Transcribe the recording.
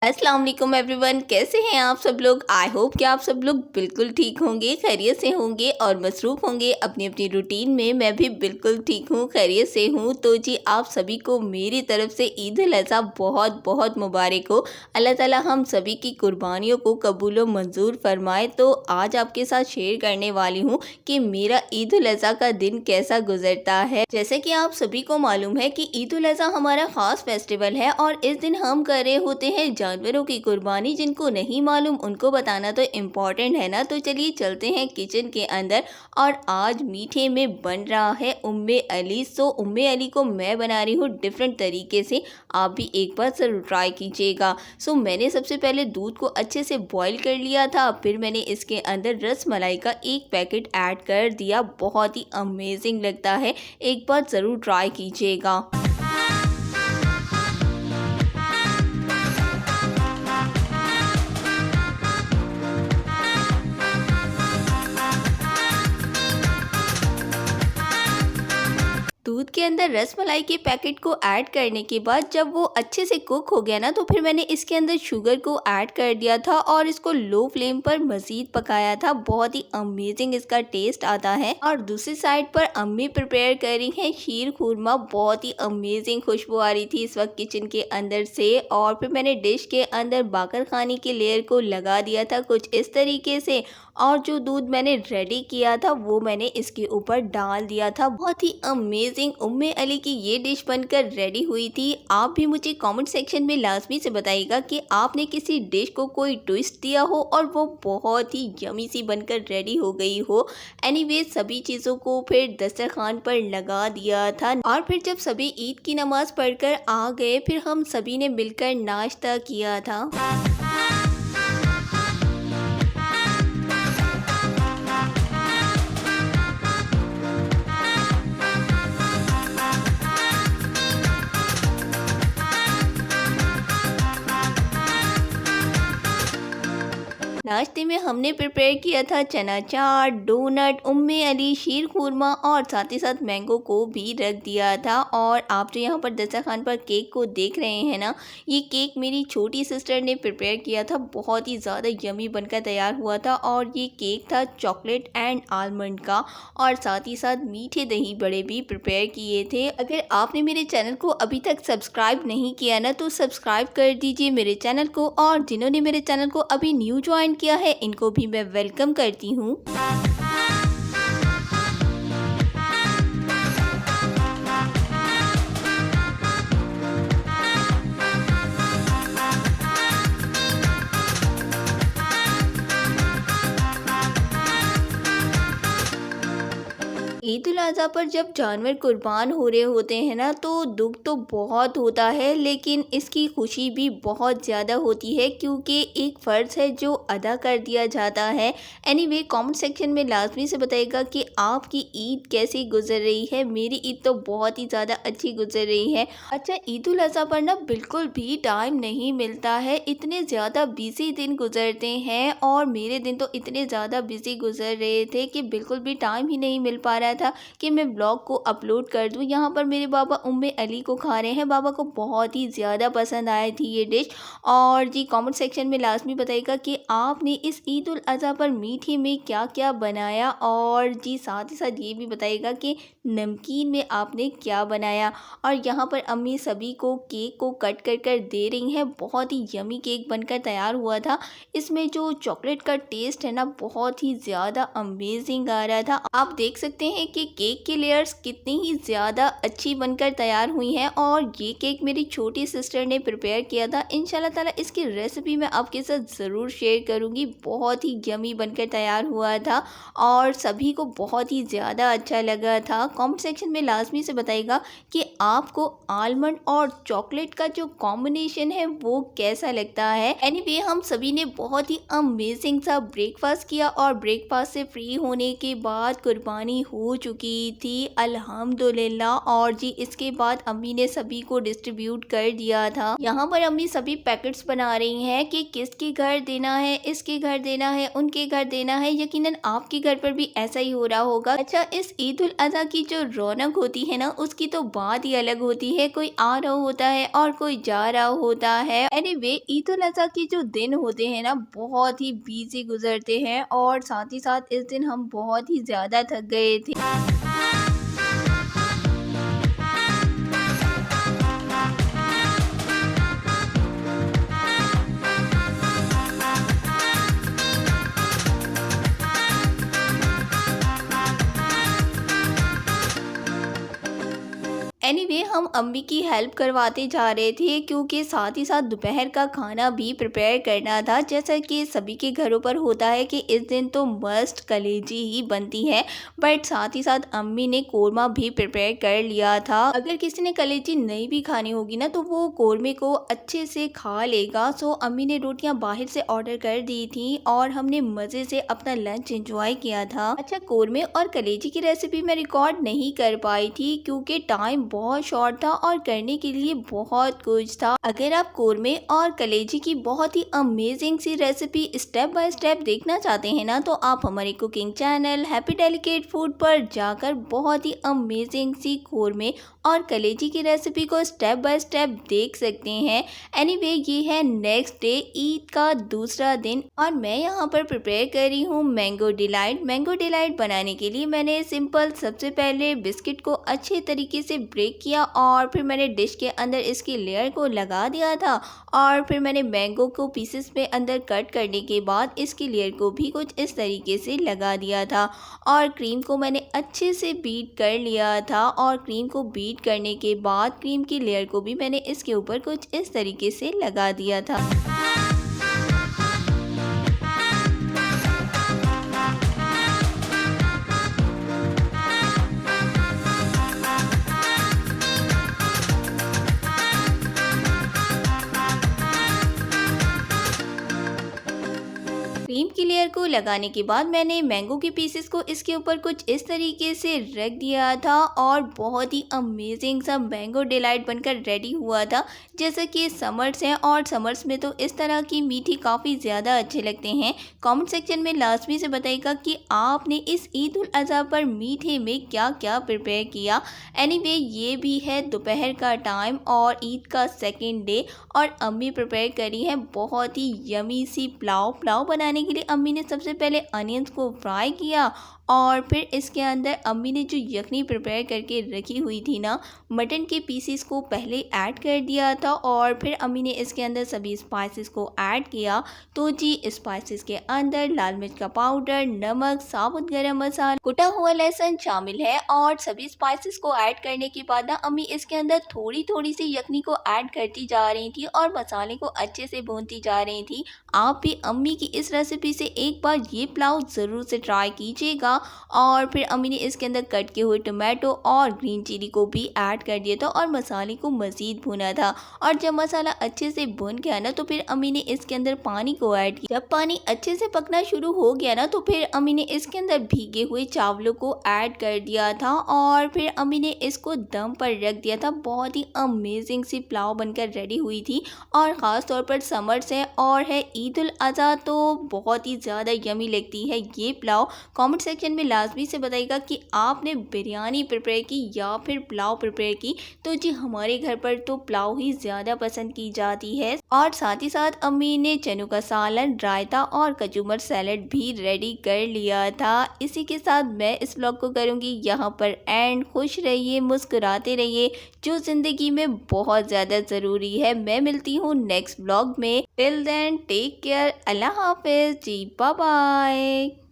अस्सलाम वालेकुम एवरीवन, कैसे हैं आप सब लोग। आई होप कि आप सब लोग बिल्कुल ठीक होंगे, खैरियत से होंगे और मसरूफ़ होंगे अपनी अपनी रूटीन में। मैं भी बिल्कुल ठीक हूँ, खैरियत से हूँ। तो जी आप सभी को मेरी तरफ से ईद उल अज़हा बहुत बहुत मुबारक हो। अल्लाह ताला हम सभी की कुर्बानियों को कबूल व मंजूर फरमाए। तो आज आपके साथ शेयर करने वाली हूँ कि मेरा ईद उल अज़हा का दिन कैसा गुजरता है। जैसे कि आप सभी को मालूम है कि ईद उल अज़हा हमारा ख़ास फेस्टिवल है और इस दिन हम कर रहे होते हैं जानवरों की कुर्बानी। जिनको नहीं मालूम उनको बताना तो इम्पॉर्टेंट है ना। तो चलिए चलते हैं किचन के अंदर और आज मीठे में बन रहा है उम्मे अली। सो उम्मे अली को मैं बना रही हूँ डिफरेंट तरीके से, आप भी एक बार ज़रूर ट्राई कीजिएगा। सो मैंने सबसे पहले दूध को अच्छे से बॉईल कर लिया था, फिर मैंने इसके अंदर रस मलाई का एक पैकेट ऐड कर दिया। बहुत ही अमेजिंग लगता है, एक बार ज़रूर ट्राई कीजिएगा। दूध के अंदर रस मलाई के पैकेट को ऐड करने के बाद जब वो अच्छे से कुक हो गया ना, तो फिर मैंने इसके अंदर शुगर को ऐड कर दिया था और इसको लो फ्लेम पर मज़ीद पकाया था। बहुत ही अमेजिंग इसका टेस्ट आता है। और दूसरी साइड पर अम्मी प्रिपेयर कर रही हैं शीर खुरमा। बहुत ही अमेजिंग खुशबू आ रही थी इस वक्त किचन के अंदर से। और फिर मैंने डिश के अंदर बाकर खानी के लेयर को लगा दिया था कुछ इस तरीके से, और जो दूध मैंने रेडी किया था वो मैंने इसके ऊपर डाल दिया था। बहुत ही अमेजिंग उम्मे अली की ये डिश बनकर रेडी हुई थी। आप भी मुझे कमेंट सेक्शन में लाजमी से बताइएगा कि आपने किसी डिश को कोई ट्विस्ट दिया हो और वो बहुत ही यमी सी बनकर रेडी हो गई हो। एनीवे सभी चीज़ों को फिर दस्तरखान पर लगा दिया था और फिर जब सभी ईद की नमाज पढ़कर आ गए, फिर हम सभी ने मिलकर नाश्ता किया था। नाश्ते में हमने प्रिपेयर किया था चना चाट, डोनट, उम्मे अली, शीर खुरमा और साथ ही साथ मैंगो को भी रख दिया था। और आप जो यहाँ पर दस्तरखान पर केक को देख रहे हैं ना, ये केक मेरी छोटी सिस्टर ने प्रिपेयर किया था। बहुत ही ज़्यादा यमी बनकर तैयार हुआ था और ये केक था चॉकलेट एंड आलमंड का। और साथ ही साथ मीठे दही बड़े भी प्रिपेयर किए थे। अगर आपने मेरे चैनल को अभी तक सब्सक्राइब नहीं किया ना, तो सब्सक्राइब कर दीजिए मेरे चैनल को। और जिन्होंने मेरे चैनल को अभी न्यू ज्वाइन किया है, इनको भी मैं वेलकम करती हूँ। ईद उल अज़हा पर जब जानवर कुर्बान हो रहे होते हैं ना, तो दुख तो बहुत होता है लेकिन इसकी खुशी भी बहुत ज़्यादा होती है, क्योंकि एक फ़र्ज़ है जो अदा कर दिया जाता है। एनीवे कमेंट सेक्शन में लाजमी से बताइएगा कि आपकी ईद कैसी गुजर रही है। मेरी ईद तो बहुत ही ज़्यादा अच्छी गुजर रही है। अच्छा, ईद उल अज़हा पर ना बिल्कुल भी टाइम नहीं मिलता है, इतने ज़्यादा बिजी दिन गुजरते हैं। और मेरे दिन तो इतने ज़्यादा बिजी गुजर रहे थे कि बिल्कुल भी टाइम ही नहीं मिल पा रहा था कि मैं ब्लॉग को अपलोड कर दूं। यहाँ पर मेरे बाबा उम्मे अली को खा रहे हैं, बाबा को बहुत ही ज़्यादा पसंद आई थी ये डिश। और जी कमेंट सेक्शन में लाजमी बताइएगा कि आपने इस ईद उल अज़हा पर मीठे में क्या क्या बनाया। और जी साथ ही साथ ये भी बताइएगा कि नमकीन में आपने क्या बनाया। और यहाँ पर अम्मी सभी को केक को कट कर कर दे रही हैं। बहुत ही यमी केक बनकर तैयार हुआ था। इसमें जो चॉकलेट का टेस्ट है ना, बहुत ही ज़्यादा अमेजिंग आ रहा था। आप देख सकते हैं कि केक की लेयर्स कितनी ही ज़्यादा अच्छी बनकर तैयार हुई हैं। और ये केक मेरी छोटी सिस्टर ने प्रिपेयर किया था। इंशाल्लाह ताला इसकी रेसिपी मैं आपके साथ ज़रूर शेयर करूँगी। बहुत ही यमी बनकर तैयार हुआ था और सभी को बहुत ही ज़्यादा अच्छा लगा था। कमेंट सेक्शन में लाजमी से बताइएगा कि आपको आलमंड और चॉकलेट का जो कॉम्बिनेशन है वो कैसा लगता है। एनीवे हम सभी ने बहुत ही अमेजिंग सा ब्रेकफास्ट किया और ब्रेकफास्ट से फ्री होने के बाद कुर्बानी हो चुकी दी थी अल्हम्दुलिल्लाह। और जी इसके बाद अम्मी ने सभी को डिस्ट्रीब्यूट कर दिया था। यहाँ पर अम्मी सभी पैकेट्स बना रही हैं कि किसके घर देना है, इसके घर देना है, उनके घर देना है। यकीनन आपके घर पर भी ऐसा ही हो रहा होगा। अच्छा, इस ईद उल अज़हा की जो रौनक होती है ना, उसकी तो बात ही अलग होती है। कोई आ रहा होता है और कोई जा रहा होता है। एनीवे, ईद उल अज़हा की जो दिन होते हैं ना, बहुत ही बिजी गुजरते हैं और साथ ही साथ इस दिन हम बहुत ही ज्यादा थक गए थे। एनीवे, हम अम्मी की हेल्प करवाते जा रहे थे क्योंकि साथ ही साथ दोपहर का खाना भी प्रिपेयर करना था। जैसा कि सभी के घरों पर होता है कि इस दिन तो मस्ट कलेजी ही बनती है, बट साथ ही साथ अम्मी ने कोरमा भी प्रिपेयर कर लिया था। अगर किसी ने कलेजी नहीं भी खानी होगी ना, तो वो कोरमे को अच्छे से खा लेगा। सो अम्मी ने रोटियां बाहर से ऑर्डर कर दी थी और हमने मज़े से अपना लंच एंजॉय किया था। अच्छा, कोरमे और कलेजी की रेसिपी मैं रिकॉर्ड नहीं कर पाई थी क्योंकि टाइम बहुत शॉर्ट था और करने के लिए बहुत कुछ था। अगर आप कोरमे और कलेजी की बहुत ही अमेजिंग सी रेसिपी स्टेप बाय स्टेप देखना चाहते हैं ना, तो आप हमारे cooking channel happy delicate food पर जाकर बहुत ही अमेजिंग सी कोरमे और कलेजी की रेसिपी को स्टेप बाय स्टेप देख सकते हैं। एनीवे, ये है नेक्स्ट डे, ईद का दूसरा दिन, और मैं यहाँ पर प्रिपेयर कर रही हूँ मैंगो डिलाइट। मैंगो डिलाइट बनाने के लिए मैंने सिंपल सबसे पहले बिस्किट को अच्छे तरीके से ब्रेक किया और फिर मैंने डिश के अंदर इसकी लेयर को लगा दिया था और फिर मैंने मैंगो को पीसेस में अंदर कट करने के बाद इसकी लेयर को भी कुछ इस तरीके से लगा दिया था और क्रीम को मैंने अच्छे से बीट कर लिया था। और क्रीम को बीट करने के बाद क्रीम की लेयर को भी मैंने इसके ऊपर कुछ इस तरीके से लगा दिया था। क्रीम की लेयर को लगाने के बाद मैंने मैंगो के पीसेस को इसके ऊपर कुछ इस तरीके से रख दिया था और बहुत ही अमेजिंग सा मैंगो डिलाइट बनकर रेडी हुआ था। जैसा कि समर्स हैं और समर्स में तो इस तरह की मीठी काफ़ी ज़्यादा अच्छे लगते हैं। कमेंट सेक्शन में लाजमी से बताइएगा कि आपने इस ईद उल अज़हा पर मीठे में क्या क्या प्रिपेयर किया। एनीवे, ये भी है दोपहर का टाइम और ईद का सेकेंड डे और अम्मी प्रिपेयर करी है बहुत ही यमी सी पुलाव बनाने के लिए अम्मी ने सबसे पहले अनियंस को फ्राई किया और फिर इसके अंदर अम्मी ने जो यखनी प्रिपेयर करके रखी हुई थी ना, मटन के पीसीस को पहले ऐड कर दिया था और फिर अम्मी ने इसके अंदर सभी स्पाइसेस को ऐड किया। तो जी स्पाइसेस के अंदर लाल मिर्च का पाउडर, नमक, साबुत गरम मसाला, कुटा हुआ लहसुन शामिल है और सभी स्पाइसेस को ऐड करने के बाद ना अम्मी इसके अंदर थोड़ी थोड़ी सी यखनी को ऐड करती जा रही थी और मसाले को अच्छे से भूनती जा रही थी। आप भी अम्मी की इस रेसिपी से एक बार ये पुलाव ज़रूर से ट्राई कीजिएगा। और फिर अम्मी ने इसके अंदर कट किए हुए टोमेटो और ग्रीन चिली को भी ऐड कर दिया था और मसाले को मज़ीद भुना था। और जब मसाला अच्छे से भुन गया ना, तो फिर अम्मी ने इसके अंदर पानी को ऐड किया। जब पानी अच्छे से पकना शुरू हो गया ना, तो फिर अम्मी ने इसके अंदर भीगे हुए चावलों को ऐड कर दिया था और फिर अम्मी ने इसको दम पर रख दिया था। बहुत ही अमेजिंग सी पुलाव बनकर रेडी हुई थी और ख़ास तौर पर समर्स है और है ईद उल अज़हा, तो बहुत ही ज़्यादा यमी लगती है ये पुलाव। कमेंट सेक्शन में लाजमी से बताइएगा कि आपने बिरयानी प्रिपेयर की या फिर पुलाव प्रिपेयर की। तो जी हमारे घर पर तो पुलाव ही ज़्यादा पसंद की जाती है और साथ ही साथ अम्मी ने चनों का सालन, रायता और कचूमर सैलेड भी रेडी कर लिया था। इसी के साथ मैं इस व्लॉग को करूँगी यहाँ पर एंड। खुश रहिए, मुस्कुराते रहिए, जो ज़िंदगी में बहुत ज़्यादा ज़रूरी है। मैं मिलती हूँ नेक्स्ट व्लॉग में। टिल देन टेक केयर, अल्लाह हाफिज़ जी, बाय बाय।